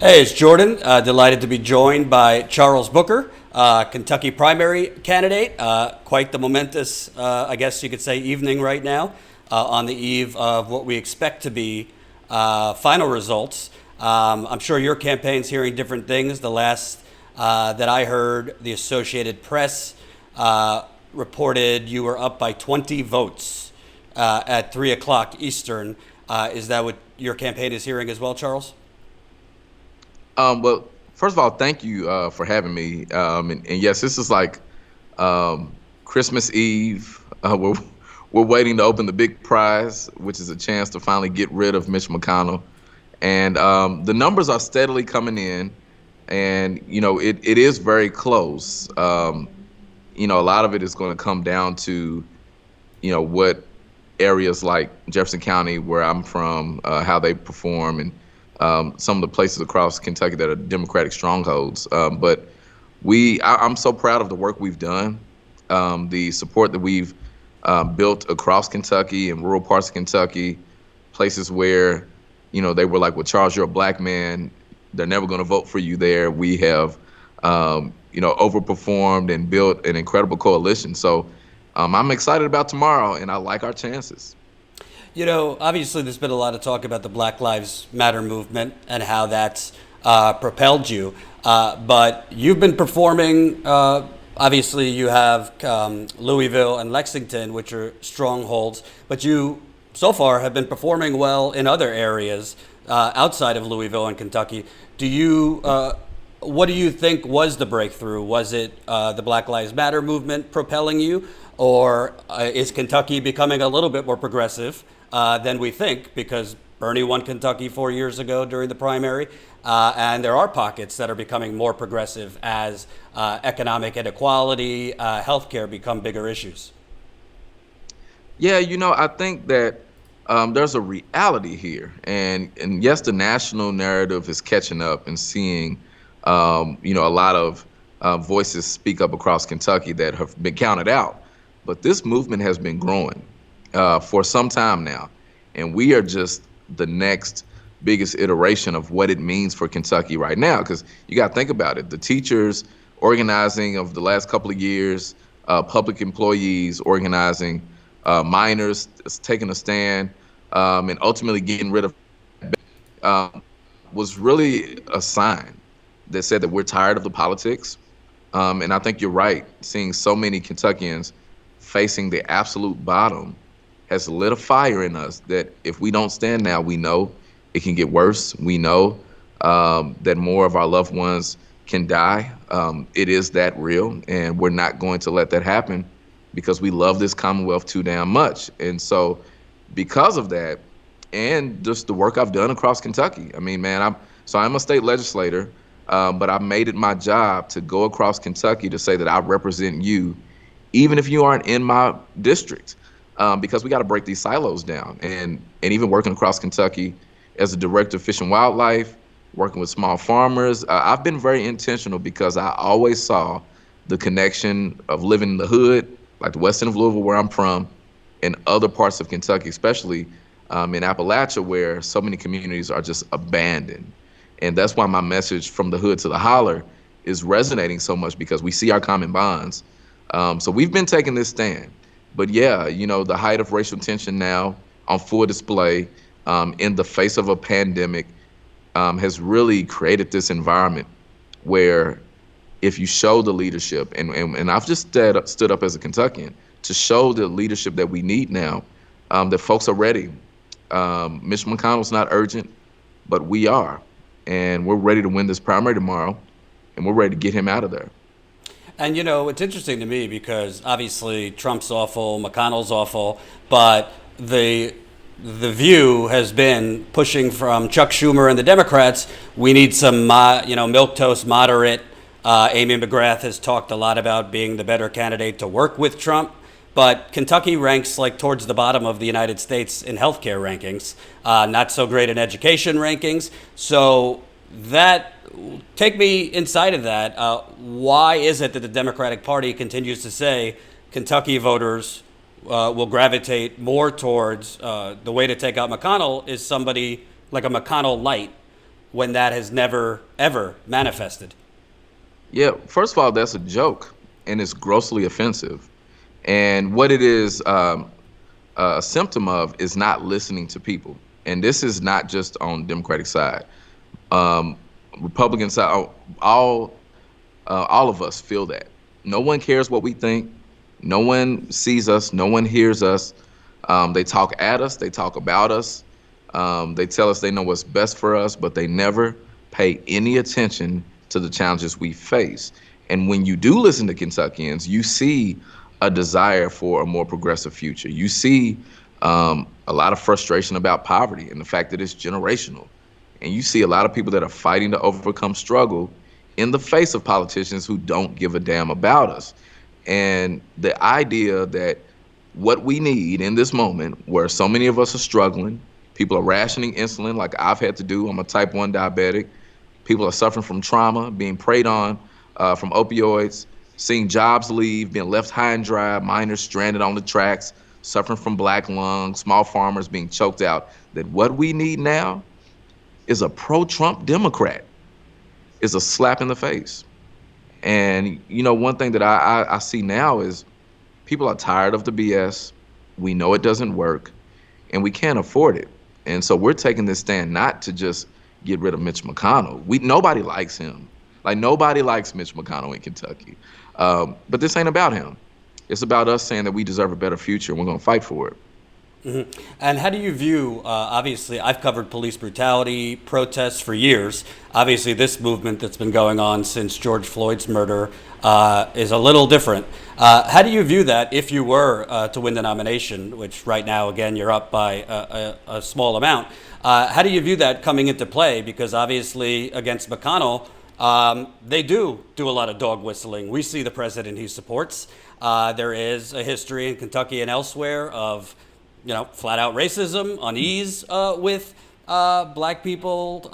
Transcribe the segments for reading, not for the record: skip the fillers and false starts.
Hey, it's Jordan. Delighted to be joined by Charles Booker, Kentucky primary candidate. Quite the momentous, I guess you could say, evening right now on the eve of what we expect to be final results. I'm sure your campaign's hearing different things. The last that I heard, the Associated Press reported you were up by 20 votes at 3 o'clock Eastern. Is that what your campaign is hearing as well, Charles? Well, first of all, thank you for having me. And yes, this is like Christmas Eve. We're waiting to open the big prize, which is a chance to finally get rid of Mitch McConnell. And the numbers are steadily coming in, and it is very close. A lot of it is going to come down to what areas like Jefferson County, where I'm from, how they perform, and some of the places across Kentucky that are Democratic strongholds. But I'm so proud of the work we've done, the support that we've built across Kentucky and rural parts of Kentucky, places where, they were like, well, Charles, you're a black man. They're never going to vote for you there. We have, overperformed and built an incredible coalition. So I'm excited about tomorrow, and I like our chances. Obviously, there's been a lot of talk about the Black Lives Matter movement and how that's propelled you. But you've been performing, obviously, you have Louisville and Lexington, which are strongholds. But you, so far, have been performing well in other areas outside of Louisville and Kentucky. What do you think was the breakthrough? Was it the Black Lives Matter movement propelling you? Or is Kentucky becoming a little bit more progressive than we think, because Bernie won Kentucky 4 years ago during the primary, and there are pockets that are becoming more progressive as economic inequality, healthcare become bigger issues? Yeah, I think that there's a reality here, and yes, the national narrative is catching up and seeing, a lot of voices speak up across Kentucky that have been counted out. But this movement has been growing for some time now, and we are just the next biggest iteration of what it means for Kentucky right now. Because you got to think about it: the teachers organizing of the last couple of years, public employees organizing, minors taking a stand, and ultimately getting rid of was really a sign that said that we're tired of the politics. And I think you're right. Seeing so many Kentuckians facing the absolute bottom has lit a fire in us that if we don't stand now, we know it can get worse. We know that more of our loved ones can die. It is that real, and we're not going to let that happen because we love this Commonwealth too damn much. And so because of that, and just the work I've done across Kentucky, I mean, man, I'm a state legislator, but I made it my job to go across Kentucky to say that I represent you, even if you aren't in my district, because we got to break these silos down. And even working across Kentucky as a director of Fish and Wildlife, working with small farmers, I've been very intentional because I always saw the connection of living in the hood, like the west end of Louisville, where I'm from, and other parts of Kentucky, especially in Appalachia, where so many communities are just abandoned. And that's why my message from the hood to the holler is resonating so much, because we see our common bonds. So we've been taking this stand. But yeah, the height of racial tension now on full display in the face of a pandemic has really created this environment where if you show the leadership, and I've just stood up as a Kentuckian to show the leadership that we need now, that folks are ready. Mitch McConnell's not urgent, but we are. And we're ready to win this primary tomorrow, and we're ready to get him out of there. And it's interesting to me because obviously Trump's awful, McConnell's awful, but the view has been pushing from Chuck Schumer and the Democrats. We need some, milquetoast moderate. Amy McGrath has talked a lot about being the better candidate to work with Trump. But Kentucky ranks like towards the bottom of the United States in healthcare rankings, not so great in education rankings. So take me inside of that. Why is it that the Democratic Party continues to say Kentucky voters will gravitate more towards the way to take out McConnell is somebody like a McConnell light? when that has never, ever manifested? Yeah, first of all, that's a joke, and it's grossly offensive. And what it is a symptom of is not listening to people. And this is not just on the Democratic side. Um, Republican side, all of us feel that. No one cares what we think. No one sees us. No one hears us. They talk at us. They talk about us. They tell us they know what's best for us, but they never pay any attention to the challenges we face. And when you do listen to Kentuckians, you see a desire for a more progressive future. You see a lot of frustration about poverty and the fact that it's generational. And you see a lot of people that are fighting to overcome struggle in the face of politicians who don't give a damn about us. And the idea that what we need in this moment, where so many of us are struggling, people are rationing insulin like I've had to do. I'm a type 1 diabetic. People are suffering from trauma, being preyed on from opioids, seeing jobs leave, being left high and dry, miners stranded on the tracks, suffering from black lung, small farmers being choked out. That what we need now is a pro-Trump Democrat, is a slap in the face. And, you know, one thing that I see now is people are tired of the BS. We know it doesn't work, and we can't afford it. And so we're taking this stand not to just get rid of Mitch McConnell. Nobody likes him. Like, nobody likes Mitch McConnell in Kentucky. But this ain't about him. It's about us saying that we deserve a better future, and we're going to fight for it. Mm-hmm. And how do you view, obviously, I've covered police brutality protests for years. Obviously, this movement that's been going on since George Floyd's murder is a little different. How do you view that if you were to win the nomination, which right now, again, you're up by a small amount? How do you view that coming into play? Because obviously, against McConnell, they do a lot of dog whistling. We see the president he supports. There is a history in Kentucky and elsewhere of flat out racism, unease with black people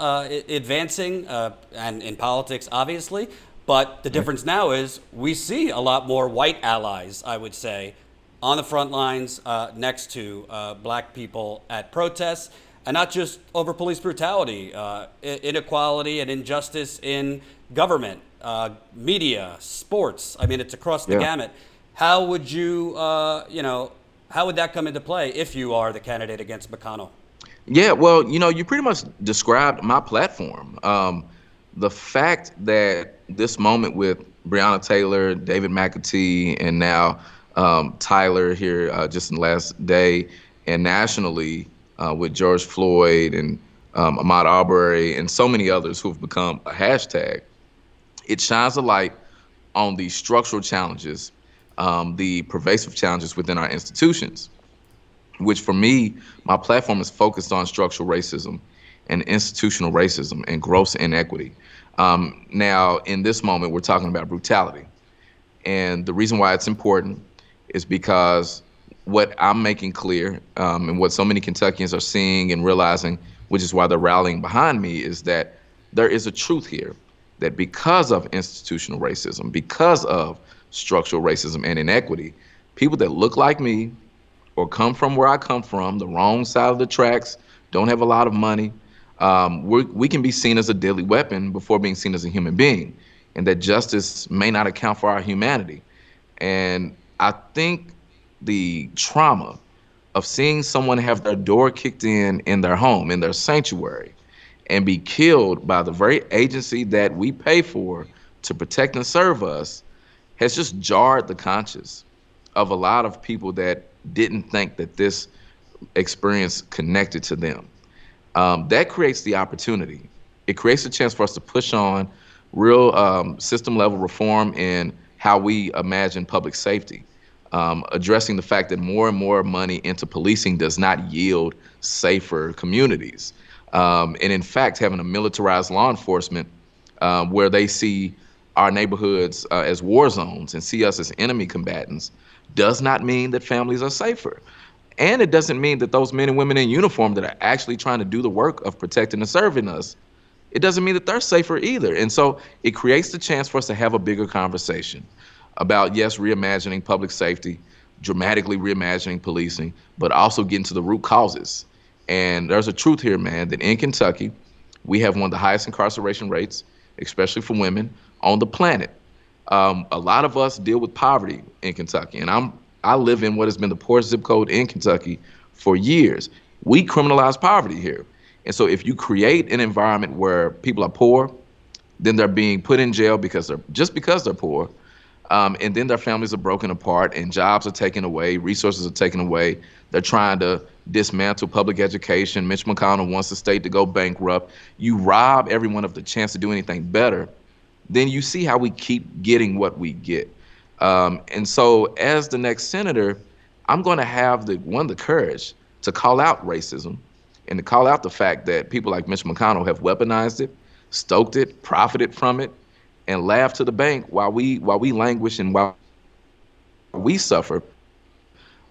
advancing and in politics, obviously. But the difference now is we see a lot more white allies, I would say, on the front lines next to black people at protests, and not just over police brutality, inequality and injustice in government, media, sports. I mean, it's across the gamut. How would how would that come into play if you are the candidate against McConnell? Yeah, well, you pretty much described my platform. The fact that this moment with Brianna Taylor, David McAtee, and now Tyler here just in the last day, and nationally with George Floyd and Ahmaud Arbery and so many others who have become a hashtag, it shines a light on the structural challenges, the pervasive challenges within our institutions, which for me, my platform is focused on structural racism and institutional racism and gross inequity. Now, in this moment, we're talking about brutality. And the reason why it's important is because what I'm making clear, and what so many Kentuckians are seeing and realizing, which is why they're rallying behind me, is that there is a truth here, that because of institutional racism, because of structural racism and inequity, people that look like me or come from where I come from, the wrong side of the tracks, don't have a lot of money, we can be seen as a deadly weapon before being seen as a human being, and that justice may not account for our humanity. And I think the trauma of seeing someone have their door kicked in their home, in their sanctuary, and be killed by the very agency that we pay for to protect and serve us has just jarred the conscience of a lot of people that didn't think that this experience connected to them. That creates the opportunity. It creates a chance for us to push on real system level reform in how we imagine public safety, addressing the fact that more and more money into policing does not yield safer communities. And in fact, having a militarized law enforcement where they see our neighborhoods as war zones and see us as enemy combatants does not mean that families are safer. And it doesn't mean that those men and women in uniform that are actually trying to do the work of protecting and serving us, it doesn't mean that they're safer either. And so it creates the chance for us to have a bigger conversation about, yes, reimagining public safety, dramatically reimagining policing, but also getting to the root causes. And there's a truth here, man, that in Kentucky, We have one of the highest incarceration rates, especially for women, on the planet. A lot of us deal with poverty in Kentucky, and I live in what has been the poorest zip code in Kentucky for years. We criminalize poverty here. And so if you create an environment where people are poor, then they're being put in jail because they're poor, and then their families are broken apart and jobs are taken away, resources are taken away. They're trying to dismantle public education. Mitch McConnell wants the state to go bankrupt. You rob everyone of the chance to do anything better, then you see how we keep getting what we get. And so as the next senator, I'm going to have the courage to call out racism and to call out the fact that people like Mitch McConnell have weaponized it, stoked it, profited from it, and laughed to the bank while we languish and while we suffer.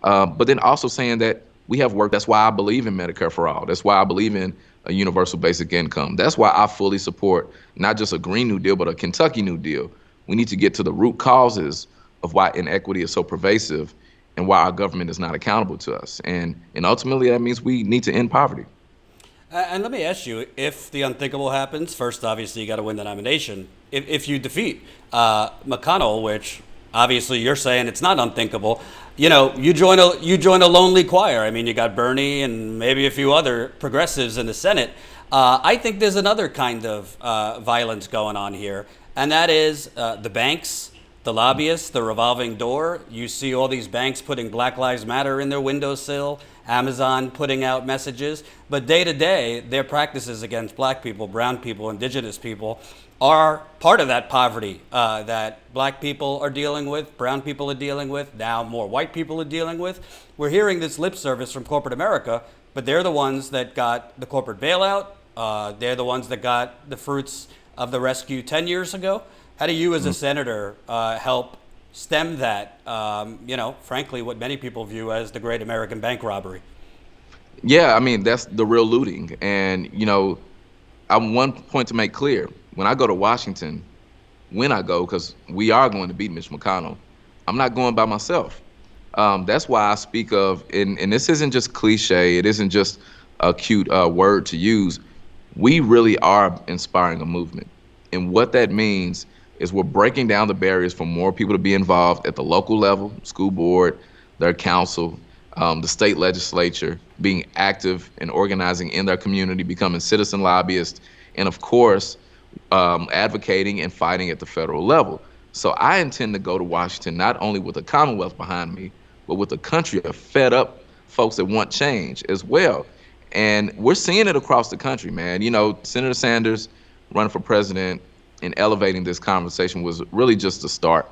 But then also saying that we have work. That's why I believe in Medicare for all. That's why I believe in a universal basic income. That's why I fully support not just a Green New Deal, but a Kentucky New Deal. We need to get to the root causes of why inequity is so pervasive and why our government is not accountable to us. And ultimately, that means we need to end poverty. And let me ask you, if the unthinkable happens, first, obviously, you got to win the nomination. If you defeat McConnell, which obviously you're saying it's not unthinkable, you join a lonely choir. I mean, you got Bernie and maybe a few other progressives in the Senate. I think there's another kind of violence going on here, and that is the banks, the lobbyists, the revolving door. You see all these banks putting Black Lives Matter in their windowsill, Amazon putting out messages, but day to day, their practices against black people, brown people, indigenous people are part of that poverty that black people are dealing with, brown people are dealing with, now more white people are dealing with. We're hearing this lip service from corporate America, but they're the ones that got the corporate bailout. They're the ones that got the fruits of the rescue 10 years ago. How do you as a senator help stem that, frankly, what many people view as the great American bank robbery? Yeah, I mean, that's the real looting. And, I want one point to make clear. When I go to Washington, because we are going to beat Mitch McConnell, I'm not going by myself. That's why I speak of, and this isn't just cliche, it isn't just a cute word to use. We really are inspiring a movement. And what that means is we're breaking down the barriers for more people to be involved at the local level, school board, their council, the state legislature, being active and organizing in their community, becoming citizen lobbyists, and of course, advocating and fighting at the federal level. So I intend to go to Washington not only with the Commonwealth behind me, but with a country of fed up folks that want change as well. And we're seeing it across the country, man. Senator Sanders running for president and elevating this conversation was really just a start.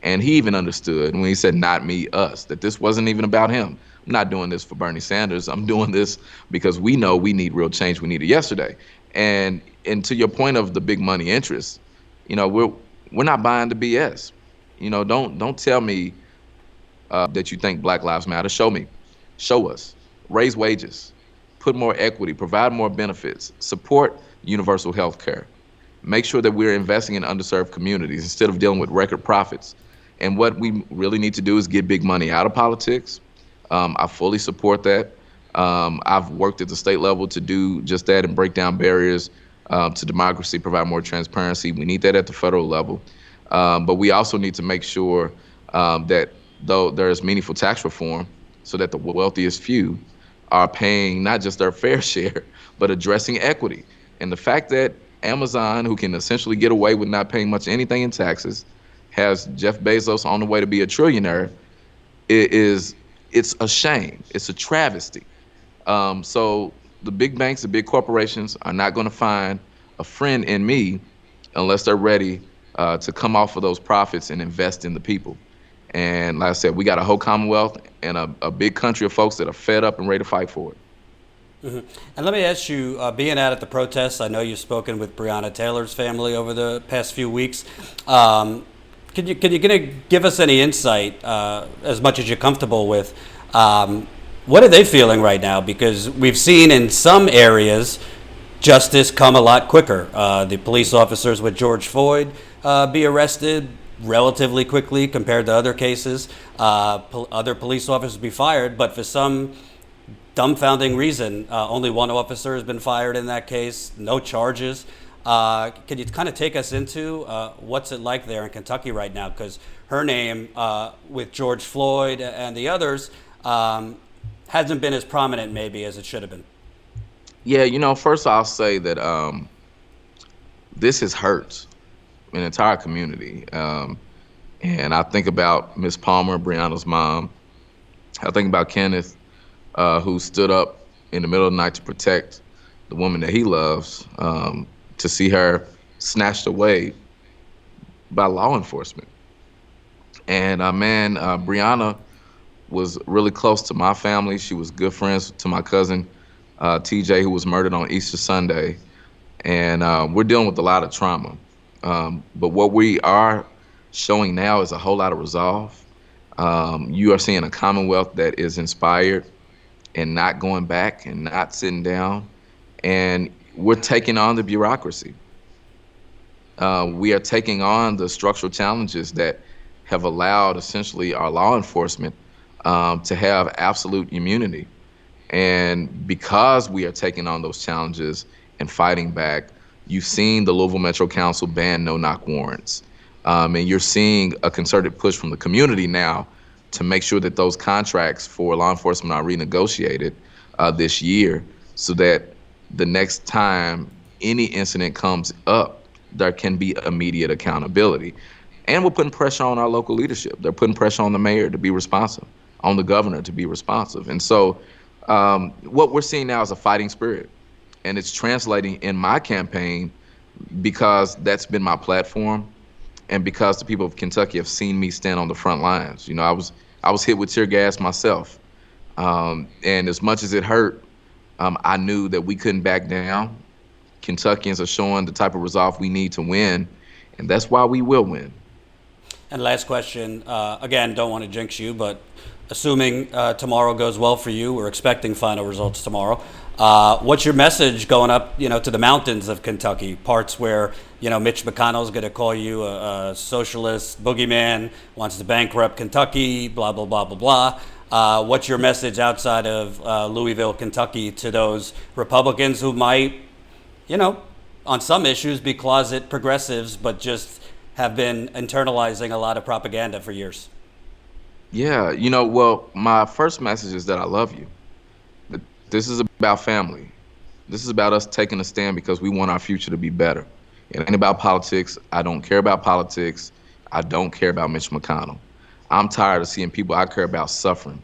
And he even understood when he said, not me, us, that this wasn't even about him. I'm not doing this for Bernie Sanders. I'm doing this because we know we need real change. We need it yesterday. And to your point of the big money interests, we're not buying the BS. Don't tell me that you think Black Lives Matter. Show me. Show us. Raise wages. Put more equity. Provide more benefits. Support universal health care. Make sure that we're investing in underserved communities instead of dealing with record profits. And what we really need to do is get big money out of politics. I fully support that. I've worked at the state level to do just that and break down barriers to democracy, provide more transparency. We need that at the federal level. But we also need to make sure that though there is meaningful tax reform so that the wealthiest few are paying not just their fair share, but addressing equity. And the fact that Amazon, who can essentially get away with not paying much anything in taxes, has Jeff Bezos on the way to be a trillionaire, it's a shame. It's a travesty. So the big banks, the big corporations are not going to find a friend in me unless they're ready to come off of those profits and invest in the people. And like I said, we got a whole Commonwealth and a big country of folks that are fed up and ready to fight for it. Mm-hmm. And let me ask you, being out at the protests, I know you've spoken with Brianna Taylor's family over the past few weeks. Can you give us any insight, as much as you're comfortable with, what are they feeling right now? Because we've seen in some areas justice come a lot quicker. The police officers with George Floyd be arrested relatively quickly compared to other cases. Other police officers be fired, but for some dumbfounding reason. Only one officer has been fired in that case, no charges. Can you kind of take us into what's it like there in Kentucky right now? Because her name, with George Floyd and the others, hasn't been as prominent maybe as it should have been. Yeah, first I'll say that this has hurt an entire community. And I think about Miss Palmer, Brianna's mom. I think about Kenneth, who stood up in the middle of the night to protect the woman that he loves, to see her snatched away by law enforcement. And Brianna was really close to my family. She was good friends to my cousin, TJ, who was murdered on Easter Sunday. And we're dealing with a lot of trauma. But what we are showing now is a whole lot of resolve. You are seeing a Commonwealth that is inspired and not going back and not sitting down. And we're taking on the bureaucracy. We are taking on the structural challenges that have allowed essentially our law enforcement to have absolute immunity. And because we are taking on those challenges and fighting back, you've seen the Louisville Metro Council ban no-knock warrants. And you're seeing a concerted push from the community now to make sure that those contracts for law enforcement are renegotiated this year so that the next time any incident comes up, there can be immediate accountability. And we're putting pressure on our local leadership. They're putting pressure on the mayor to be responsive, on the governor to be responsive. And so what we're seeing now is a fighting spirit. And it's translating in my campaign because that's been my platform and because the people of Kentucky have seen me stand on the front lines. I was hit with tear gas myself. And as much as it hurt, I knew that we couldn't back down. Kentuckians are showing the type of resolve we need to win, and that's why we will win. And last question, again, don't want to jinx you, but assuming tomorrow goes well for you, we're expecting final results tomorrow. What's your message going up, to the mountains of Kentucky, parts where, Mitch McConnell's going to call you a socialist boogeyman, wants to bankrupt Kentucky, blah, blah, blah, blah, blah. What's your message outside of Louisville, Kentucky, to those Republicans who might, on some issues be closet progressives, but just have been internalizing a lot of propaganda for years? Yeah, well, my first message is that I love you. This is about family. This is about us taking a stand because we want our future to be better. It ain't about politics. I don't care about politics. I don't care about Mitch McConnell. I'm tired of seeing people I care about suffering.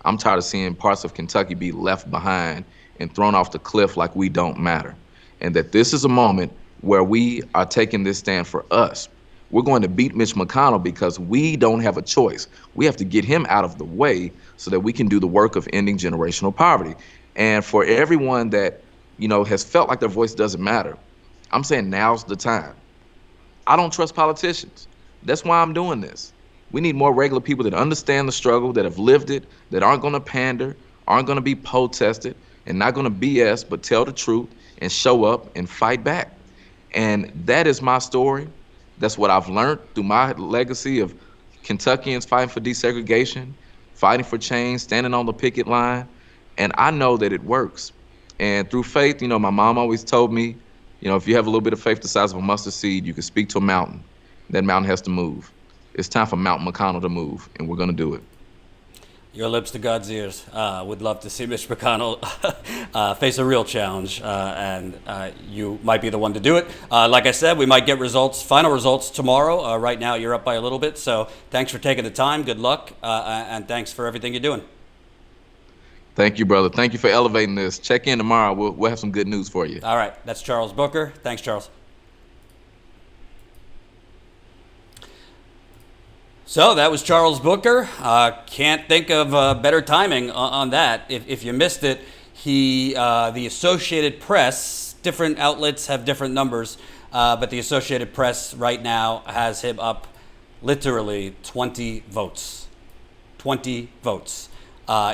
I'm tired of seeing parts of Kentucky be left behind and thrown off the cliff like we don't matter. And that this is a moment where we are taking this stand for us. We're going to beat Mitch McConnell because we don't have a choice. We have to get him out of the way so that we can do the work of ending generational poverty. And for everyone that, has felt like their voice doesn't matter, I'm saying now's the time. I don't trust politicians. That's why I'm doing this. We need more regular people that understand the struggle, that have lived it, that aren't going to pander, aren't going to be protested, and not going to BS, but tell the truth and show up and fight back. And that is my story. That's what I've learned through my legacy of Kentuckians fighting for desegregation, fighting for change, standing on the picket line. And I know that it works. And through faith, my mom always told me, if you have a little bit of faith the size of a mustard seed, you can speak to a mountain. That mountain has to move. It's time for Mount McConnell to move, and we're going to do it. Your lips to God's ears. Would love to see Mitch McConnell face a real challenge, and you might be the one to do it. Like I said, we might get final results tomorrow. Right now, you're up by a little bit, so thanks for taking the time. Good luck, and thanks for everything you're doing. Thank you, brother. Thank you for elevating this. Check in tomorrow. We'll have some good news for you. All right. That's Charles Booker. Thanks, Charles. So that was Charles Booker. Can't think of better timing on that. If you missed it, the Associated Press, different outlets have different numbers, but the Associated Press right now has him up literally 20 votes. 20 votes.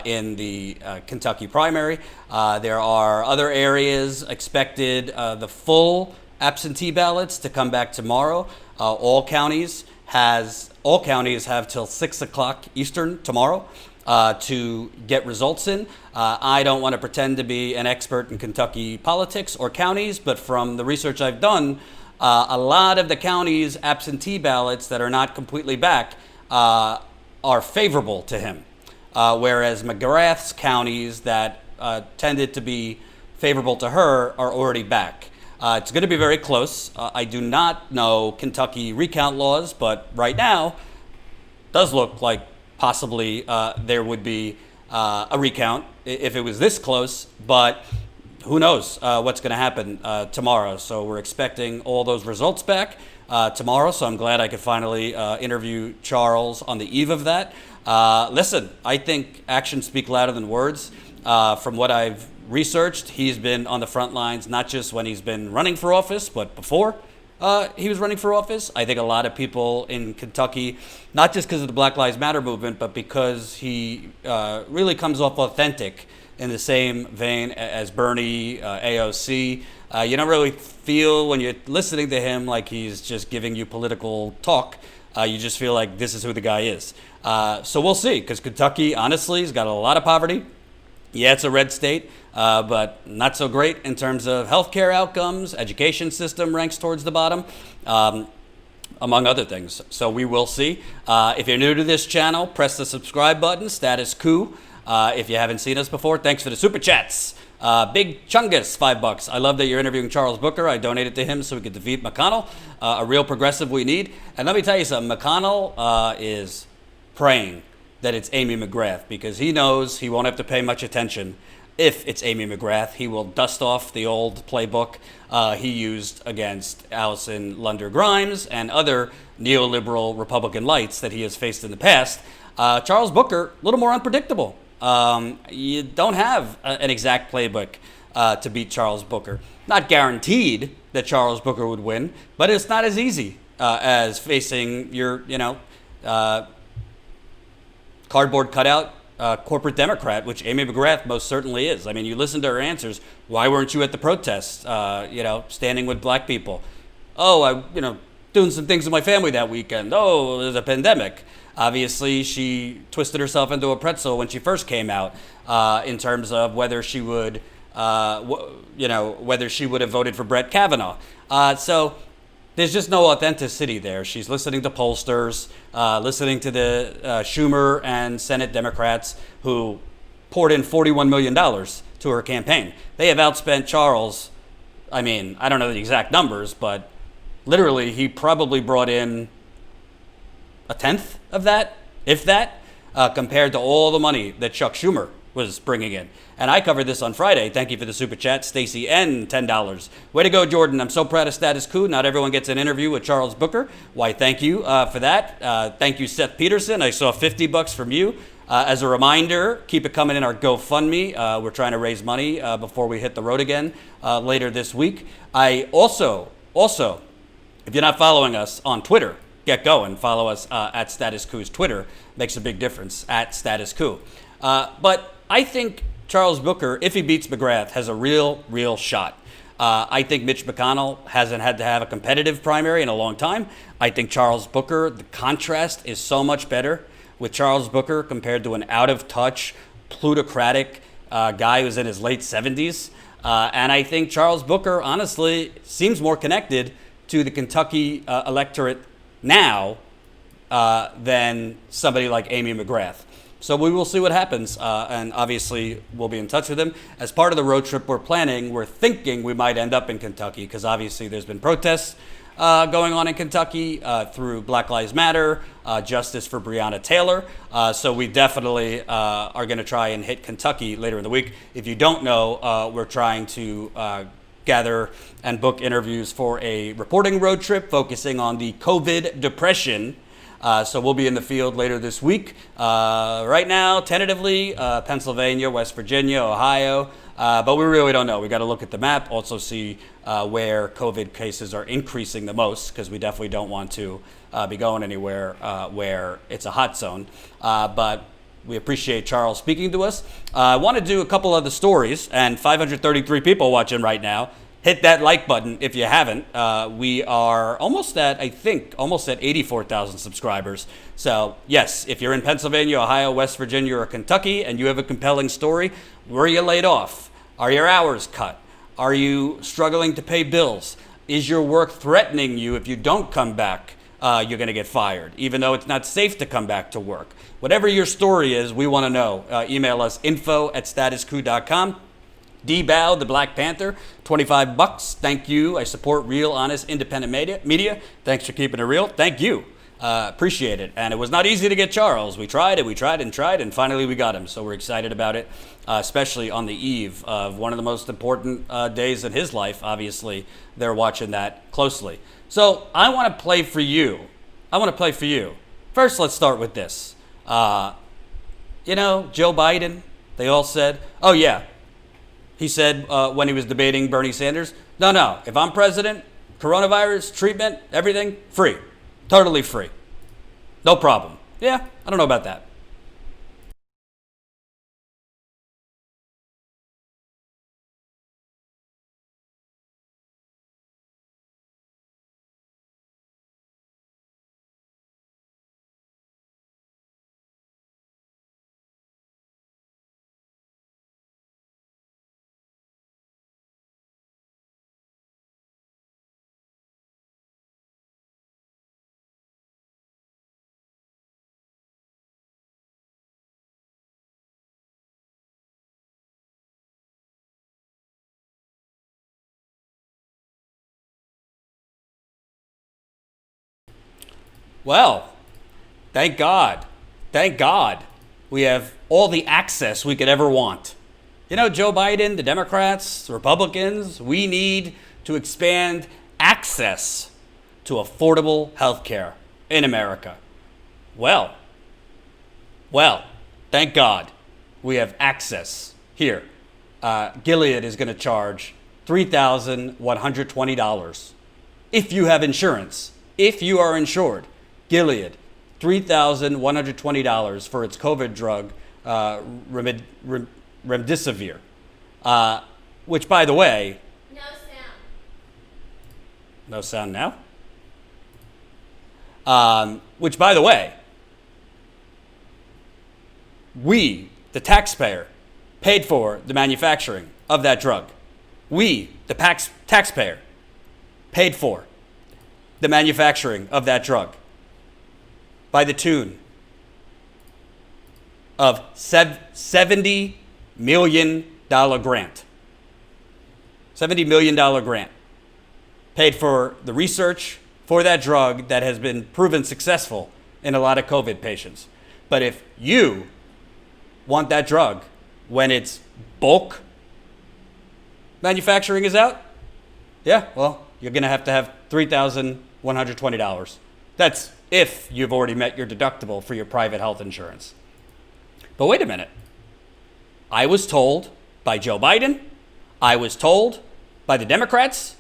In the Kentucky primary. There are other areas expected the full absentee ballots to come back tomorrow. All counties have till 6 o'clock Eastern tomorrow to get results in. I don't want to pretend to be an expert in Kentucky politics or counties, but from the research I've done, a lot of the counties' absentee ballots that are not completely back are favorable to him, whereas McGrath's counties that tended to be favorable to her are already back. It's going to be very close. I do not know Kentucky recount laws, but right now does look like possibly there would be a recount if it was this close, but who knows what's going to happen tomorrow. So we're expecting all those results back tomorrow, so I'm glad I could finally interview Charles on the eve of that. Listen, I think actions speak louder than words. From what I've researched, he's been on the front lines, not just when he's been running for office, but before he was running for office. I think a lot of people in Kentucky, not just because of the Black Lives Matter movement, but because he really comes off authentic in the same vein as Bernie, AOC. You don't really feel when you're listening to him like he's just giving you political talk. You just feel like this is who the guy is. So we'll see, because Kentucky, honestly, has got a lot of poverty. Yeah, it's a red state, but not so great in terms of healthcare outcomes. Education system ranks towards the bottom, among other things. So we will see. If you're new to this channel, press the subscribe button, status quo. If you haven't seen us before, thanks for the super chats. Big Chungus, $5. I love that you're interviewing Charles Booker. I donated to him so we could defeat McConnell, a real progressive we need. And let me tell you something, McConnell is praying that it's Amy McGrath, because he knows he won't have to pay much attention if it's Amy McGrath. He will dust off the old playbook he used against Allison Lunder Grimes and other neoliberal Republican lights that he has faced in the past. Charles Booker, a little more unpredictable. You don't have an exact playbook to beat Charles Booker. Not guaranteed that Charles Booker would win, but it's not as easy as facing your, cardboard cutout corporate Democrat, which Amy McGrath most certainly is. I mean, you listen to her answers. Why weren't you at the protests? Standing with black people. Oh, doing some things with my family that weekend. Oh, there's a pandemic. Obviously, she twisted herself into a pretzel when she first came out in terms of whether she would, whether she would have voted for Brett Kavanaugh. So there's just no authenticity there. She's listening to pollsters, listening to the Schumer and Senate Democrats who poured in $41 million to her campaign. They have outspent Charles. I mean, I don't know the exact numbers, but literally he probably brought in a tenth of that, if that, compared to all the money that Chuck Schumer was bringing in. And I covered this on Friday. Thank you for the super chat, Stacy N, $10. Way to go, Jordan. I'm so proud of Status Quo. Not everyone gets an interview with Charles Booker. Why, thank you for that. Thank you, Seth Peterson. I saw $50 from you. As a reminder, keep it coming in our GoFundMe. We're trying to raise money before we hit the road again later this week. I also, if you're not following us on Twitter, get going. Follow us at Status Quo's Twitter. Makes a big difference, at Status Quo. But I think Charles Booker, if he beats McGrath, has a real shot. I think Mitch McConnell hasn't had to have a competitive primary in a long time. I think Charles Booker, the contrast is so much better with Charles Booker compared to an out-of-touch, plutocratic guy who's in his late 70s. And I think Charles Booker, honestly, seems more connected to the Kentucky electorate now than somebody like Amy McGrath. So we will see what happens, and obviously we'll be in touch with him. As part of the road trip we're planning, we're thinking we might end up in Kentucky, because obviously there's been protests going on in Kentucky through Black Lives Matter, justice for Brianna Taylor. So we definitely are going to try and hit Kentucky later in the week. If you don't know, we're trying to gather and book interviews for a reporting road trip focusing on the COVID depression. So we'll be in the field later this week. Right now, tentatively, Pennsylvania, West Virginia, Ohio, but we really don't know. We got to look at the map, also see where COVID cases are increasing the most, because we definitely don't want to be going anywhere where it's a hot zone. But we appreciate Charles speaking to us. I want to do a couple other stories, and 533 people watching right now. hit that like button if you haven't. We are almost at, I think, almost at 84,000 subscribers. So yes, if you're in Pennsylvania, Ohio, West Virginia, or Kentucky, and you have a compelling story, were you laid off? Are your hours cut? Are you struggling to pay bills? Is your work threatening you if you don't come back? You're going to get fired, even though it's not safe to come back to work. Whatever your story is, we want to know. Email us info@statusquo.com. D-Bow, the Black Panther, $25. Thank you. I support real, honest, independent media. Thanks for keeping it real. Thank you. Appreciate it. And it was not easy to get Charles. We tried, and finally we got him. So we're excited about it, especially on the eve of one of the most important days in his life. Obviously, they're watching that closely. So I want to play for you. First, let's start with this. Joe Biden, they all said, oh yeah. He said when he was debating Bernie Sanders, no, if I'm president, coronavirus, treatment, everything, free. Totally free. No problem. Yeah, I don't know about that. Well, thank God. Thank God we have all the access we could ever want. Joe Biden, the Democrats, the Republicans, we need to expand access to affordable health care in America. Well, thank God we have access here. Gilead is going to charge $3,120 if you have insurance. If you are insured, Gilead, $3,120 for its COVID drug, remdesivir, which, by the way, no sound now. Which, by the way, we, the taxpayer, paid for the manufacturing of that drug. We, the taxpayer, paid for the manufacturing of that drug by the tune of $70 million grant. $70 million grant paid for the research for that drug that has been proven successful in a lot of COVID patients. But if you want that drug when its bulk manufacturing is out, yeah, well, you're going to have $3,120. That's if you've already met your deductible for your private health insurance. But wait a minute. I was told by Joe Biden, I was told by the Democrats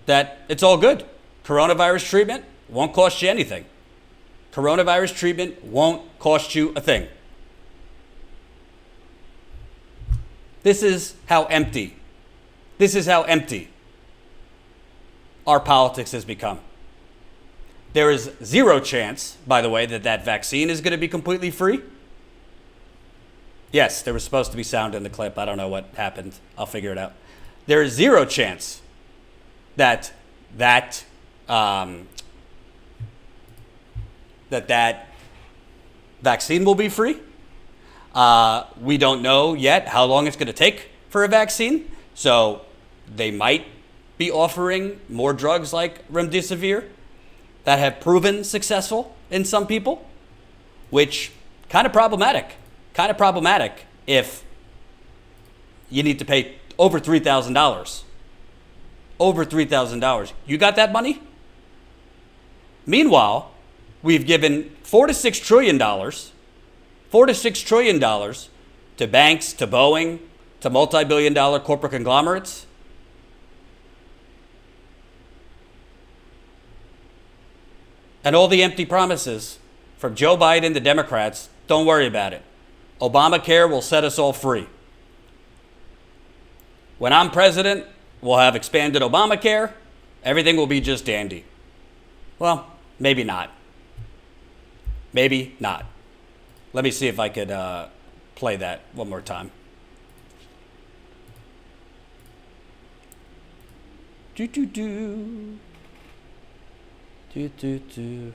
that it's all good. Coronavirus treatment won't cost you anything. Coronavirus treatment won't cost you a thing. This is how empty our politics has become. There is zero chance, by the way, that vaccine is going to be completely free. Yes, there was supposed to be sound in the clip. I don't know what happened. I'll figure it out. There is zero chance that vaccine will be free. We don't know yet how long it's going to take for a vaccine. So they might be offering more drugs like remdesivir that have proven successful in some people, which kind of problematic if you need to pay over $3,000. Over $3,000. You got that money? Meanwhile, we've given $4 to $6 trillion to banks, to Boeing, to multi-billion-dollar corporate conglomerates. And all the empty promises from Joe Biden, the Democrats, don't worry about it. Obamacare will set us all free. When I'm president, we'll have expanded Obamacare. Everything will be just dandy. Well, maybe not. Maybe not. Let me see if I could play that one more time. Do do do. Do do do.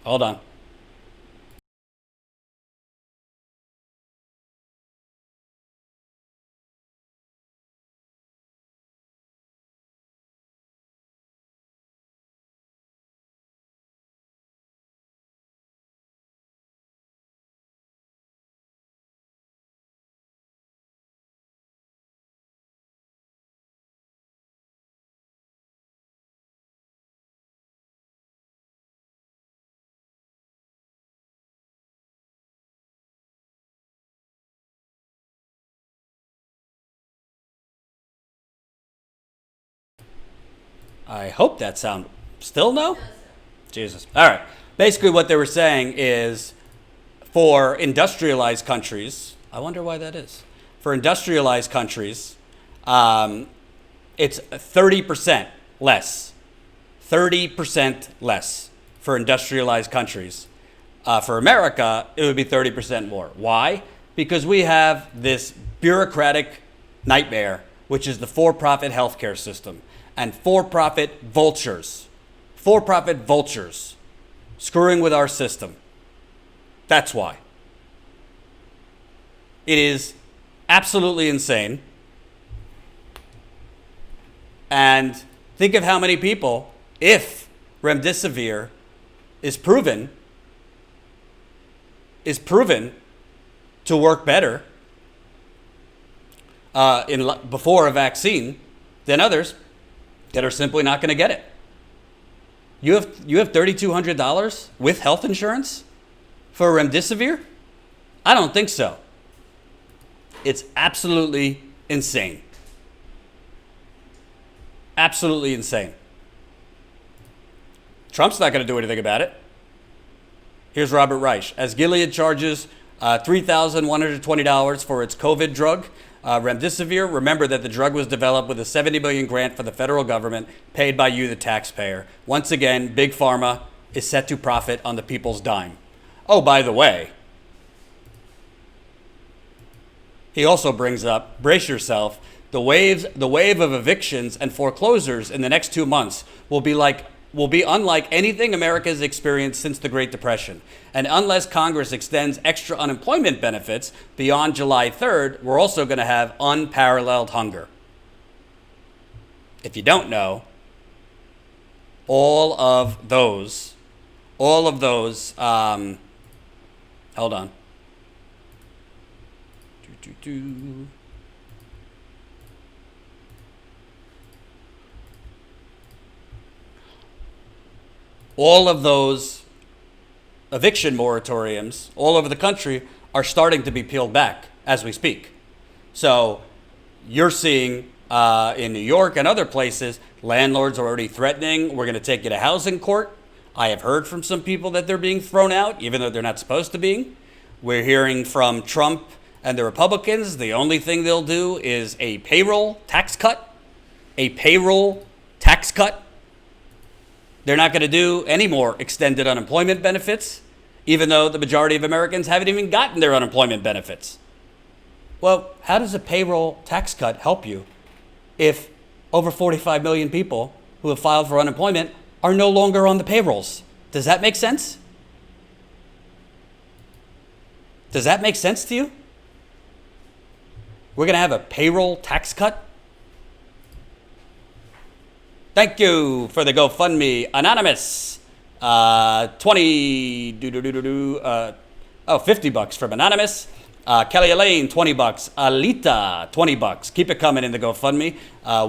Hold on. I hope that sound still no? Jesus. All right. Basically, what they were saying is for industrialized countries, I wonder why that is. For industrialized countries, it's 30% less. 30% less for industrialized countries. For America, it would be 30% more. Why? Because we have this bureaucratic nightmare, which is the for-profit healthcare system. And for-profit vultures screwing with our system. That's why. It is absolutely insane. And think of how many people, if remdesivir is proven to work better before a vaccine than others, that are simply not going to get it. You have $3,200 with health insurance for remdesivir? I don't think so. It's absolutely insane. Absolutely insane. Trump's not going to do anything about it. Here's Robert Reich. As Gilead charges $3,120 for its COVID drug, remdesivir, remember that the drug was developed with a $70 million grant for the federal government paid by you, the taxpayer. Once again, Big Pharma is set to profit on the people's dime. Oh, by the way, he also brings up, brace yourself, the wave of evictions and foreclosures in the next 2 months will be unlike anything America has experienced since the Great Depression. And unless Congress extends extra unemployment benefits beyond July 3rd, we're also going to have unparalleled hunger. If you don't know, all of those, hold on. All of those eviction moratoriums all over the country are starting to be peeled back as we speak. So you're seeing in New York and other places, landlords are already threatening, we're going to take you to housing court. I have heard from some people that they're being thrown out, even though they're not supposed to be. We're hearing from Trump and the Republicans, the only thing they'll do is a payroll tax cut. A payroll tax cut. They're not going to do any more extended unemployment benefits, even though the majority of Americans haven't even gotten their unemployment benefits. Well, how does a payroll tax cut help you if over 45 million people who have filed for unemployment are no longer on the payrolls? Does that make sense? Does that make sense to you? We're going to have a payroll tax cut? Thank you for the GoFundMe, Anonymous. 50 bucks from Anonymous. Kelly Elaine, 20 bucks. Alita, 20 bucks. Keep it coming in the GoFundMe.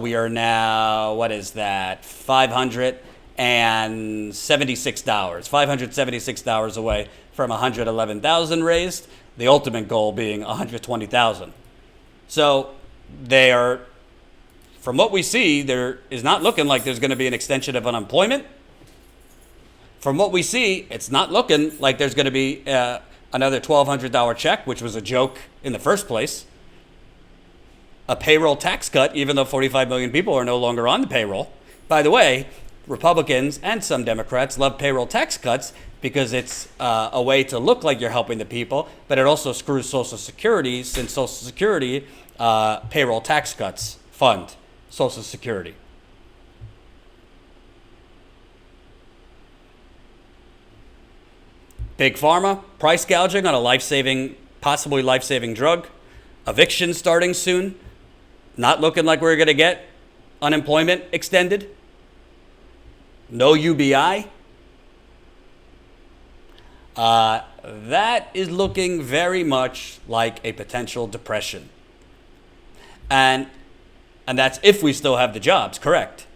We are now, what is that? $576. $576 away from 111,000 raised. The ultimate goal being 120,000. So they are, from what we see, there is not looking like there's going to be an extension of unemployment. From what we see, it's not looking like there's going to be another $1,200 check, which was a joke in the first place, a payroll tax cut, even though 45 million people are no longer on the payroll. By the way, Republicans and some Democrats love payroll tax cuts because it's a way to look like you're helping the people, but it also screws Social Security, since Social Security payroll tax cuts fund Social Security. Big Pharma, price gouging on a life-saving, possibly life-saving drug. Eviction starting soon. Not looking like we're going to get unemployment extended. No UBI. That is looking very much like a potential depression. And that's if we still have the jobs, correct.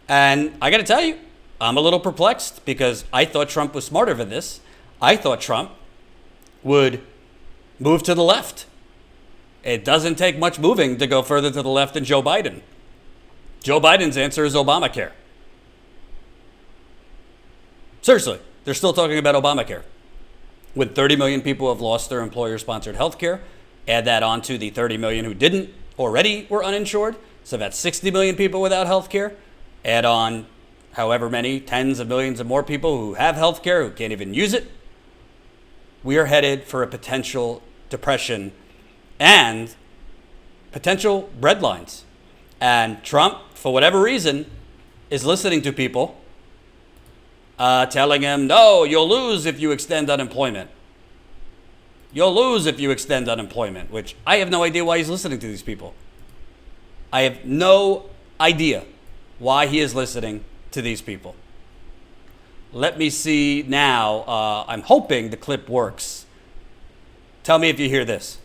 And I got to tell you, I'm a little perplexed because I thought Trump was smarter than this. I thought Trump would move to the left. It doesn't take much moving to go further to the left than Joe Biden. Joe Biden's answer is Obamacare. Seriously, they're still talking about Obamacare. When 30 million people have lost their employer-sponsored health care, add that on to the 30 million who didn't already were uninsured, so that's 60 million people without health care. Add on however many tens of millions of more people who have health care who can't even use it. We are headed for a potential depression and potential breadlines. And Trump, for whatever reason, is listening to people, telling him, no, you'll lose if you extend unemployment. You'll lose if you extend unemployment, which I have no idea why he's listening to these people. I have no idea why he is listening to these people. Let me see now. I'm hoping the clip works. Tell me if you hear this.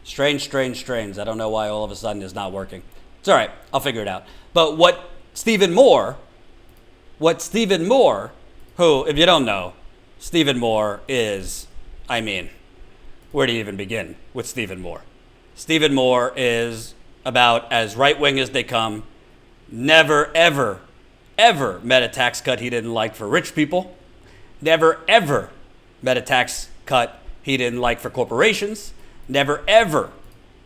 Strange. I don't know why all of a sudden it's not working. It's all right. I'll figure it out. But what Stephen Moore, who, if you don't know, Stephen Moore is, where do you even begin with Stephen Moore? Stephen Moore is about as right-wing as they come. Never, ever met a tax cut he didn't like for rich people. Never, ever met a tax cut he didn't like for corporations. Never, ever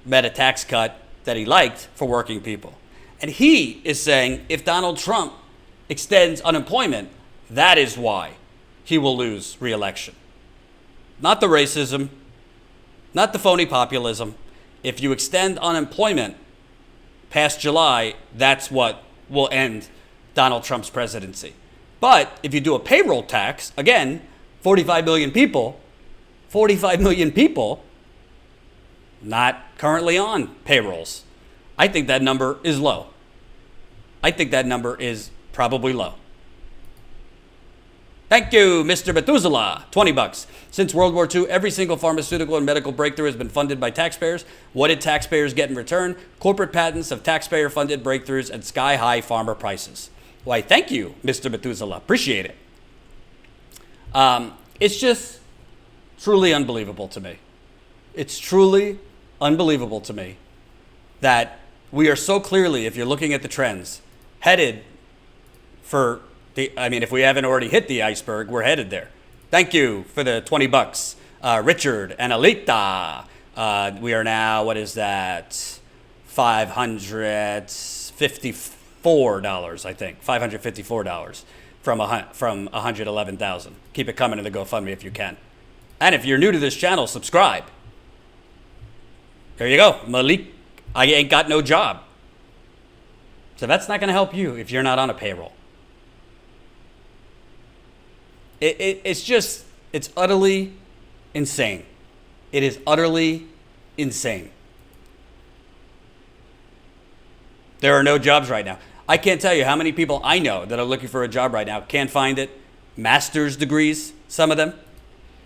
met a tax cut that he liked for working people. And he is saying if Donald Trump extends unemployment, that is why he will lose re-election. Not the racism, not the phony populism. If you extend unemployment past July, that's what will end Donald Trump's presidency. But if you do a payroll tax, again, 45 million people, not currently on payrolls. I think that number is low. I think that number is probably low. Thank you, Mr. Methuselah. $20. Since World War II, every single pharmaceutical and medical breakthrough has been funded by taxpayers. What did taxpayers get in return? Corporate patents of taxpayer-funded breakthroughs and sky-high farmer prices. Why, thank you, Mr. Methuselah. Appreciate it. It's just truly unbelievable to me. It's truly unbelievable to me that we are so clearly, if you're looking at the trends, headed for if we haven't already hit the iceberg, we're headed there. Thank you for the $20. Richard and Alita. We are now, what is that? $554, I think. $554 from 111,000. Keep it coming in the GoFundMe if you can. And if you're new to this channel, subscribe. There you go. Malik, I ain't got no job. So that's not going to help you if you're not on a payroll. It's utterly insane. It is utterly insane. There are no jobs right now. I can't tell you how many people I know that are looking for a job right now, can't find it, master's degrees, some of them.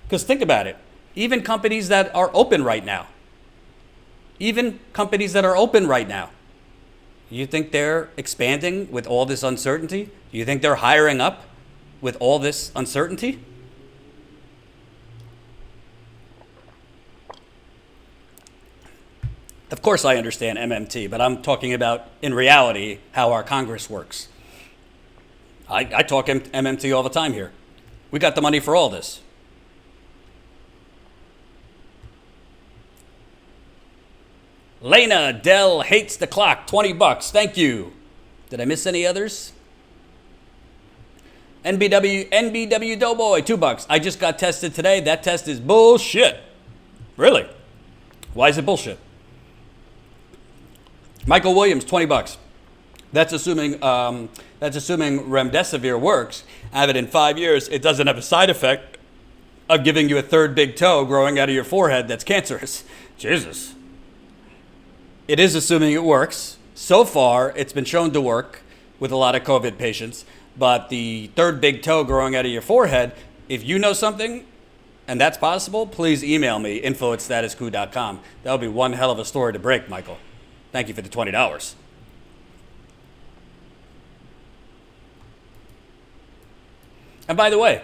Because think about it, even companies that are open right now, you think they're expanding with all this uncertainty? Do you think they're hiring up with all this uncertainty? Of course I understand MMT, but I'm talking about, in reality, how our Congress works. I talk MMT all the time here. We got the money for all this. Lena Dell hates the clock, $20. Thank you. Did I miss any others? NBW Doughboy, $2. I just got tested today. That test is bullshit. Really? Why is it bullshit? Michael Williams, $20. That's assuming remdesivir works. Have it in 5 years. It doesn't have a side effect of giving you a third big toe growing out of your forehead that's cancerous. Jesus. It is assuming it works. So far, it's been shown to work with a lot of COVID patients. But the third big toe growing out of your forehead, if you know something and that's possible, please email me, info@statusquo.com. That would be one hell of a story to break, Michael. Thank you for the $20. And by the way,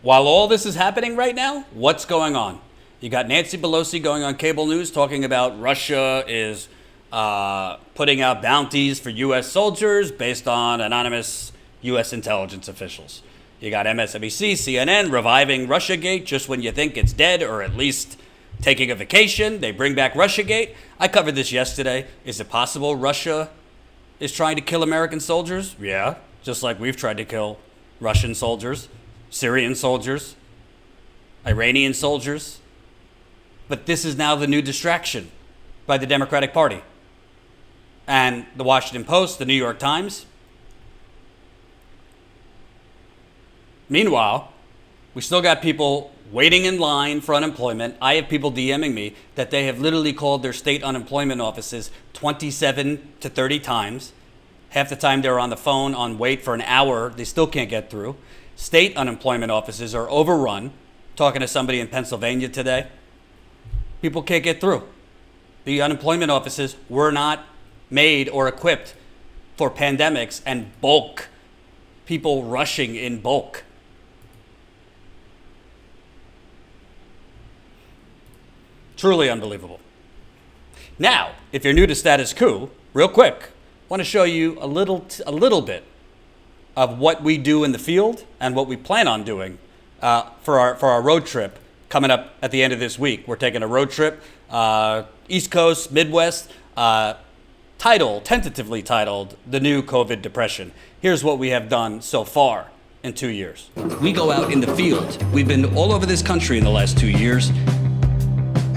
while all this is happening right now, what's going on? You got Nancy Pelosi going on cable news talking about Russia is putting out bounties for U.S. soldiers based on anonymous U.S. intelligence officials. You got MSNBC, CNN reviving Russiagate just when you think it's dead or at least taking a vacation. They bring back Russiagate. I covered this yesterday. Is it possible Russia is trying to kill American soldiers? Yeah, just like we've tried to kill Russian soldiers, Syrian soldiers, Iranian soldiers. But this is now the new distraction by the Democratic Party. And the Washington Post, the New York Times. Meanwhile, we still got people waiting in line for unemployment. I have people DMing me that they have literally called their state unemployment offices 27 to 30 times. Half the time they're on the phone on wait for an hour. They still can't get through. State unemployment offices are overrun. Talking to somebody in Pennsylvania today. People can't get through. The unemployment offices were not made or equipped for pandemics and bulk, people rushing in bulk. Truly unbelievable. Now, if you're new to Status Quo, real quick, I want to show you a little bit of what we do in the field and what we plan on doing for our road trip coming up at the end of this week. We're taking a road trip, East Coast, Midwest, tentatively titled, The New COVID Depression. Here's what we have done so far in 2 years. We go out in the field. We've been all over this country in the last 2 years.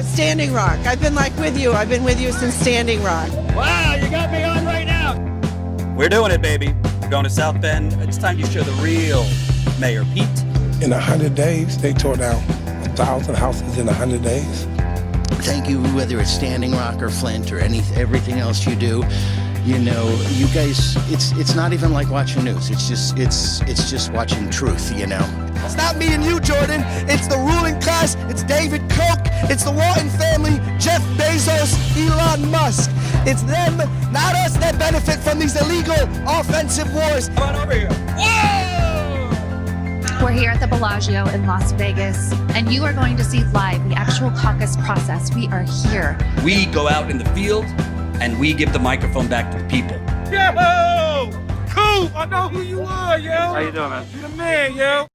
Standing Rock. I've been with you. I've been with you since Standing Rock. Wow, you got me on right now. We're doing it, baby. We're going to South Bend. It's time you show the real Mayor Pete. In 100 days, they tore down 1,000 houses in 100 days. Thank you, whether it's Standing Rock or Flint or everything else you do. You know, you guys, it's not even like watching news. It's just watching truth, you know. It's not me and you, Jordan. It's the ruling class. It's David Koch. It's the Walton family, Jeff Bezos, Elon Musk. It's them, not us, that benefit from these illegal offensive wars. Come on over here. Whoa! We're here at the Bellagio in Las Vegas, and you are going to see live the actual caucus process. We are here. We go out in the field, and we give the microphone back to the people. Yo! Cool! I know who you are, yo! How you doing, man? You the man, yo!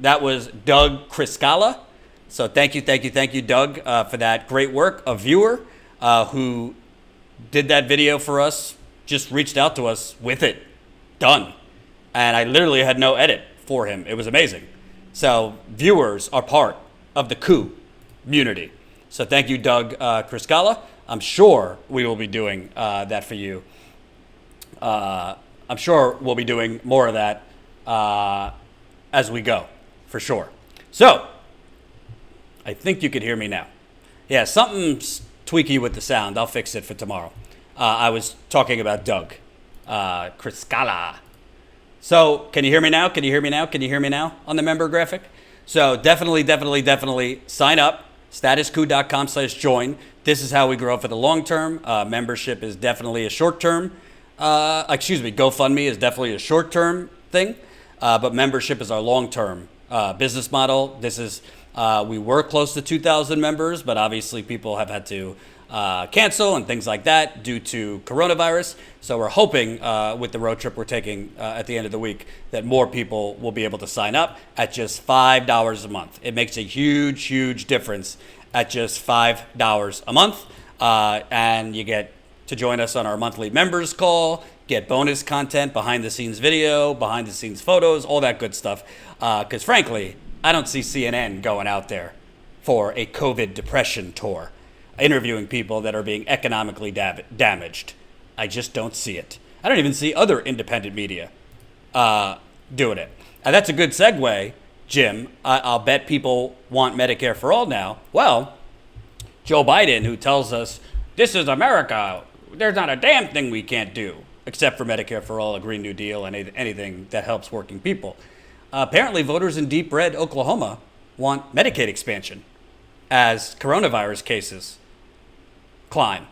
that was Doug Scala. So thank you, Doug, for that great work. A viewer who did that video for us just reached out to us with it done. And I literally had no edit for him. It was amazing. So viewers are part of the coup community. So thank you, Doug Scala. I'm sure we will be doing that for you. I'm sure we'll be doing more of that as we go, for sure. So, I think you could hear me now. Yeah, something's tweaky with the sound. I'll fix it for tomorrow. I was talking about Doug Scala. So, can you hear me now? Can you hear me now? Can you hear me now on the member graphic? So, definitely sign up. Statuscoup.com/join. This is how we grow for the long term. Membership is definitely a short term. GoFundMe is definitely a short term thing. But membership is our long term business model. This is, we were close to 2,000 members, but obviously people have had to cancel and things like that due to coronavirus. So we're hoping with the road trip we're taking at the end of the week that more people will be able to sign up at just $5 a month. It makes a huge difference at just $5 a month. And you get to join us on our monthly members call, get bonus content, behind the scenes video, behind the scenes photos, all that good stuff. Because frankly, I don't see CNN going out there for a COVID depression tour, interviewing people that are being economically damaged. I just don't see it. I don't even see other independent media doing it. And that's a good segue, Jim. I'll bet people want Medicare for all now. Well, Joe Biden, who tells us, this is America, there's not a damn thing we can't do, except for Medicare for all, a Green New Deal, and anything that helps working people. Apparently, voters in deep red Oklahoma want Medicaid expansion as coronavirus cases climb.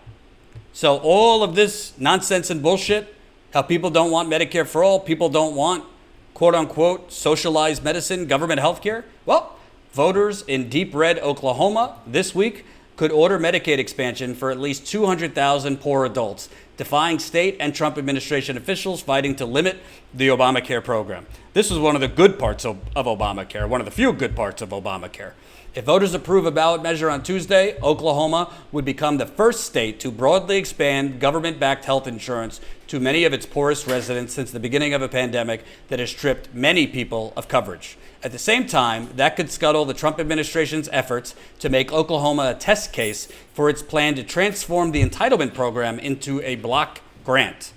So all of this nonsense and bullshit, how people don't want Medicare for all, people don't want, quote unquote, socialized medicine, government health care. Well, voters in deep red Oklahoma this week could order Medicaid expansion for at least 200,000 poor adults, defying state and Trump administration officials fighting to limit the Obamacare program. This was one of the good parts of Obamacare, one of the few good parts of Obamacare. If voters approve a ballot measure on Tuesday, Oklahoma would become the first state to broadly expand government-backed health insurance to many of its poorest residents since the beginning of a pandemic that has stripped many people of coverage. At the same time, that could scuttle the Trump administration's efforts to make Oklahoma a test case for its plan to transform the entitlement program into a block grant.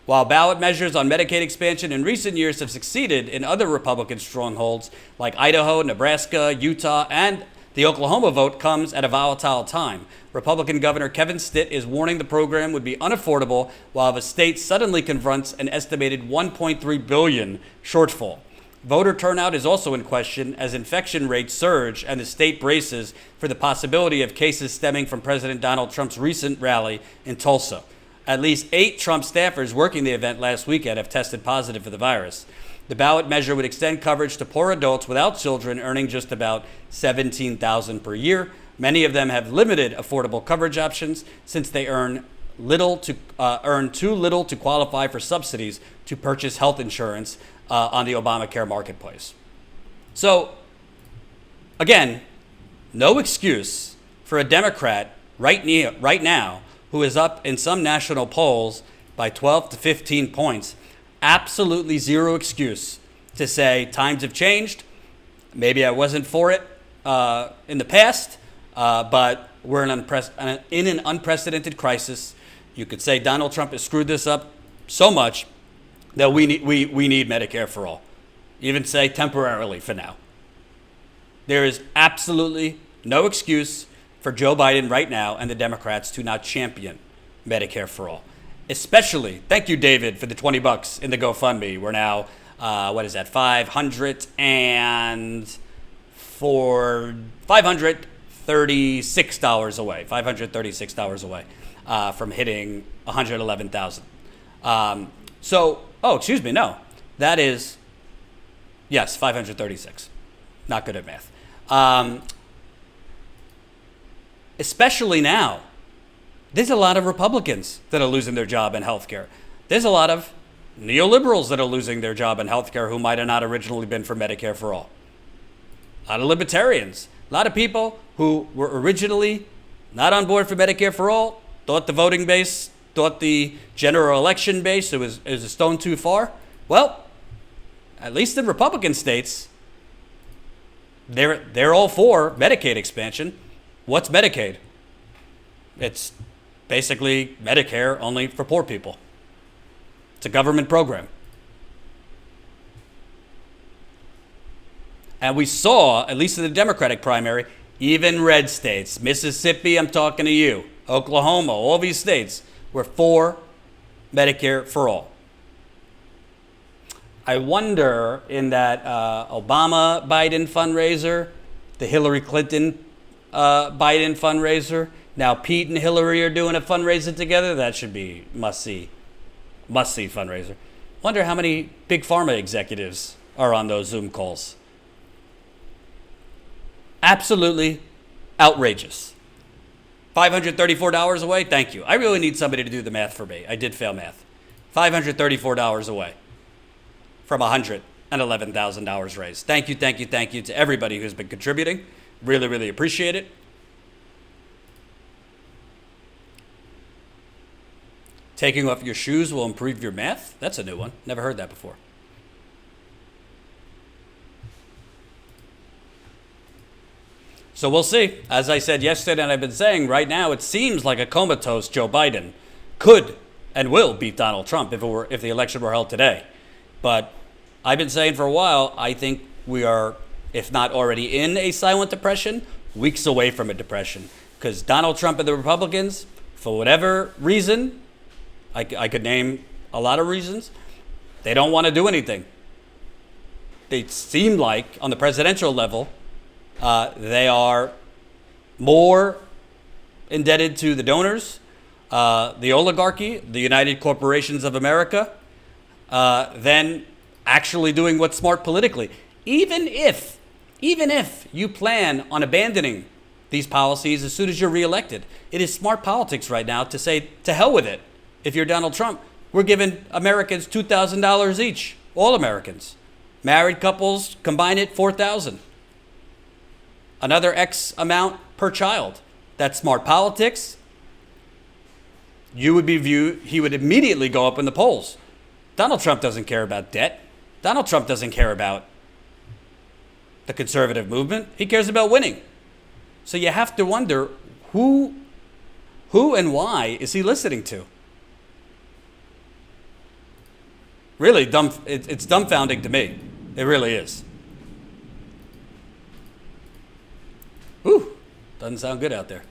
While ballot measures on Medicaid expansion in recent years have succeeded in other Republican strongholds like Idaho, Nebraska, Utah, and the Oklahoma vote comes at a volatile time. Republican Governor Kevin Stitt is warning the program would be unaffordable while the state suddenly confronts an estimated $1.3 billion shortfall. Voter turnout is also in question as infection rates surge and the state braces for the possibility of cases stemming from President Donald Trump's recent rally in Tulsa. At least 8 Trump staffers working the event last weekend have tested positive for the virus. The ballot measure would extend coverage to poor adults without children earning just about $17,000 per year. Many of them have limited affordable coverage options since they earn too little to qualify for subsidies to purchase health insurance on the Obamacare marketplace. So, again, no excuse for a Democrat right now who is up in some national polls by 12 to 15 points. Absolutely zero excuse to say times have changed. Maybe I wasn't for it in the past, but we're in an unprecedented crisis. You could say Donald Trump has screwed this up so much that we need Medicare for all. Even say temporarily for now. There is absolutely no excuse for Joe Biden right now and the Democrats to not champion Medicare for all. Especially, thank you, David, for the $20 in the GoFundMe. We're now, $536 away. $536 away from hitting 111,000. That is, yes, 536. Not good at math. Especially now, there's a lot of Republicans that are losing their job in healthcare. There's a lot of neoliberals that are losing their job in healthcare who might have not originally been for Medicare for all. a lot of libertarians, a lot of people who were originally not on board for Medicare for all, thought the voting base, thought the general election base, it was a stone too far. Well, at least in Republican states, they're all for Medicaid expansion. What's Medicaid? It's basically Medicare only for poor people. It's a government program. And we saw, at least in the Democratic primary, even red states, Mississippi, I'm talking to you, Oklahoma, all these states were for Medicare for all. I wonder in that Obama-Biden fundraiser, the Hillary Clinton Biden fundraiser, now Pete and Hillary are doing a fundraiser together. That should be must-see fundraiser. Wonder how many big pharma executives are on those Zoom calls. Absolutely outrageous. $534 away? Thank you. I really need somebody to do the math for me. I did fail math. $534 away from $111,000 raised. Thank you to everybody who's been contributing. Really, really appreciate it. Taking off your shoes will improve your math? That's a new one. Never heard that before. So we'll see. As I said yesterday, and I've been saying right now, it seems like a comatose Joe Biden could and will beat Donald Trump if the election were held today. But I've been saying for a while, I think we are, if not already in a silent depression, weeks away from a depression. Because Donald Trump and the Republicans, for whatever reason, I could name a lot of reasons, they don't want to do anything. They seem like, on the presidential level, they are more indebted to the donors, the oligarchy, the United Corporations of America, than actually doing what's smart politically. Even if you plan on abandoning these policies as soon as you're reelected, it is smart politics right now to say, to hell with it. If you're Donald Trump, we're giving Americans $2,000 each, all Americans. Married couples, combine it, $4,000. Another X amount per child. That's smart politics. He would immediately go up in the polls. Donald Trump doesn't care about debt. Donald Trump doesn't care about the conservative movement. He cares about winning. So you have to wonder who and why is he listening to? Really, it's dumbfounding to me. It really is. Whew, doesn't sound good out there.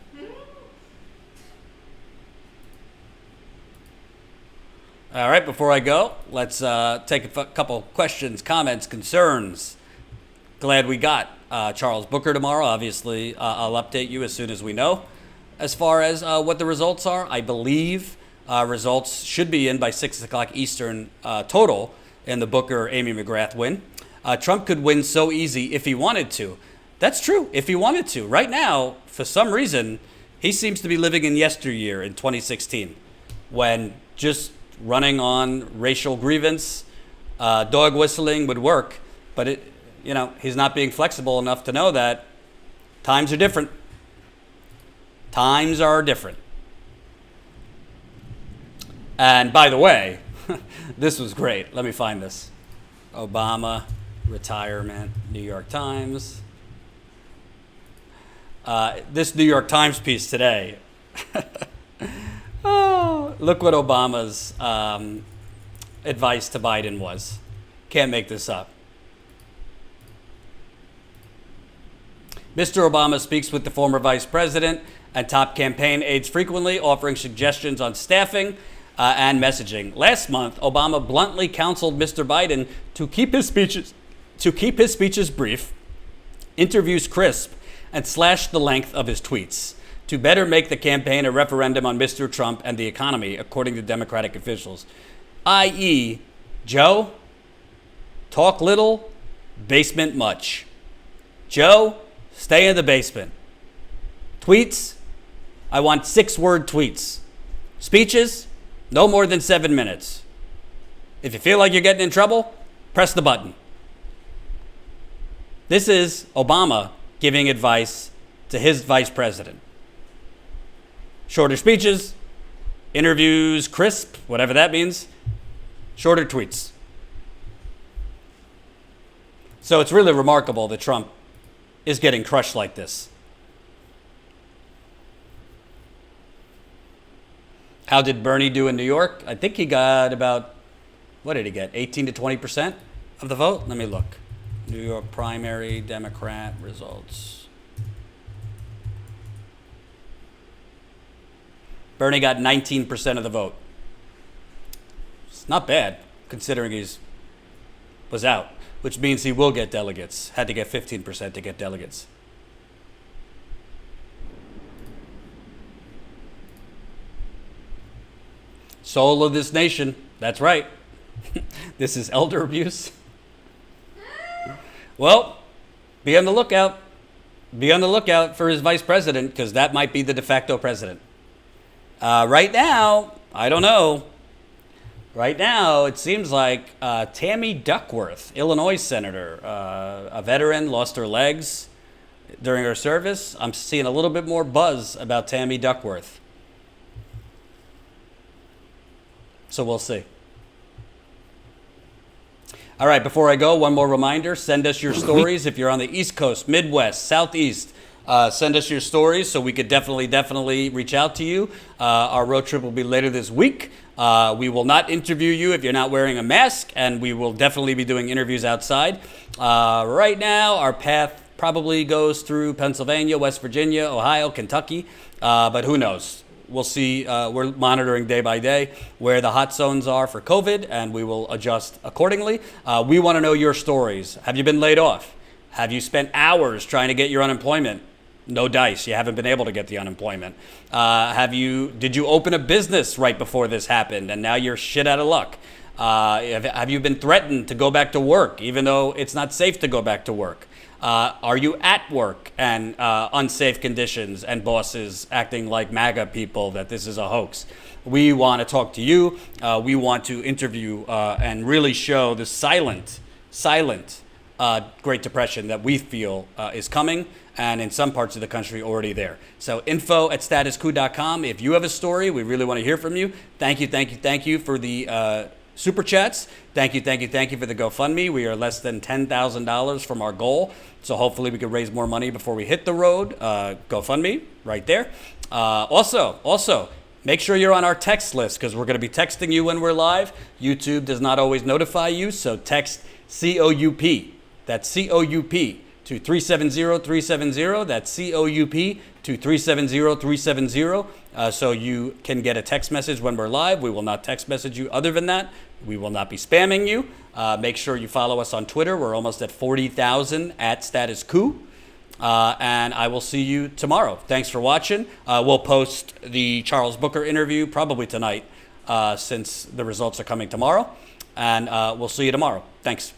All right, before I go, let's take a couple questions, comments, concerns. Glad we got Charles Booker tomorrow. Obviously, I'll update you as soon as we know. As far as what the results are, I believe results should be in by 6 o'clock Eastern total in the Booker-Amy McGrath win. Trump could win so easy if he wanted to. That's true, if he wanted to. Right now, for some reason, he seems to be living in yesteryear in 2016, when just running on racial grievance, dog whistling would work. But he's not being flexible enough to know that times are different. Times are different. And by the way, this was great. Let me find this. Obama, retirement, New York Times. This New York Times piece today. Oh, look what Obama's advice to Biden was. Can't make this up. Mr. Obama speaks with the former vice president and top campaign aides frequently, offering suggestions on staffing and messaging. Last month, Obama bluntly counseled Mr. Biden to keep his speeches brief, interviews crisp, and slash the length of his tweets to better make the campaign a referendum on Mr. Trump and the economy, according to Democratic officials. I.e., Joe, talk little, basement much. Joe, stay in the basement. Tweets, I want 6-word tweets. Speeches, no more than 7 minutes. If you feel like you're getting in trouble, press the button. This is Obama giving advice to his vice president. Shorter speeches, interviews, crisp, whatever that means, shorter tweets. So it's really remarkable that Trump is getting crushed like this. How did Bernie do in New York? I think he got about, what did he get, 18 to 20% of the vote? Let me look. New York primary Democrat results. Bernie got 19% of the vote. It's not bad, considering was out, which means he will get delegates. Had to get 15% to get delegates. Soul of this nation. That's right. This is elder abuse. Well, be on the lookout. Be on the lookout for his vice president, because that might be the de facto president. Right now, I don't know. Right now, it seems like Tammy Duckworth, Illinois senator, a veteran, lost her legs during her service. I'm seeing a little bit more buzz about Tammy Duckworth. So we'll see. All right, before I go, one more reminder. Send us your stories if you're on the East Coast, Midwest, Southeast. Send us your stories so we could definitely reach out to you. Our road trip will be later this week. We will not interview you if you're not wearing a mask, and we will definitely be doing interviews outside. Right now, our path probably goes through Pennsylvania, West Virginia, Ohio, Kentucky, but who knows? We'll see. We're monitoring day by day where the hot zones are for COVID, and we will adjust accordingly. We want to know your stories. Have you been laid off? Have you spent hours trying to get your unemployment? No dice. You haven't been able to get the unemployment. Did you open a business right before this happened, and now you're shit out of luck? Have you been threatened to go back to work, even though it's not safe to go back to work? Are you at work and unsafe conditions and bosses acting like MAGA people that this is a hoax? We want to talk to you. We want to interview and really show the silent Great Depression that we feel is coming, and in some parts of the country already there. So info@statusquo.com. If you have a story, we really want to hear from you. Thank you for the super chats. Thank you for the GoFundMe. We are less than $10,000 from our goal, so hopefully we can raise more money before we hit the road. GoFundMe right there. Also, make sure you're on our text list, because we're going to be texting you when we're live. YouTube does not always notify you, so text COUP. That's COUP to 370-370. That's COUP to 370-370. So you can get a text message when we're live. We will not text message you other than that. We will not be spamming you. Make sure you follow us on Twitter. We're almost at 40,000 @statusquo. And I will see you tomorrow. Thanks for watching. We'll post the Charles Booker interview probably tonight, since the results are coming tomorrow. And we'll see you tomorrow. Thanks.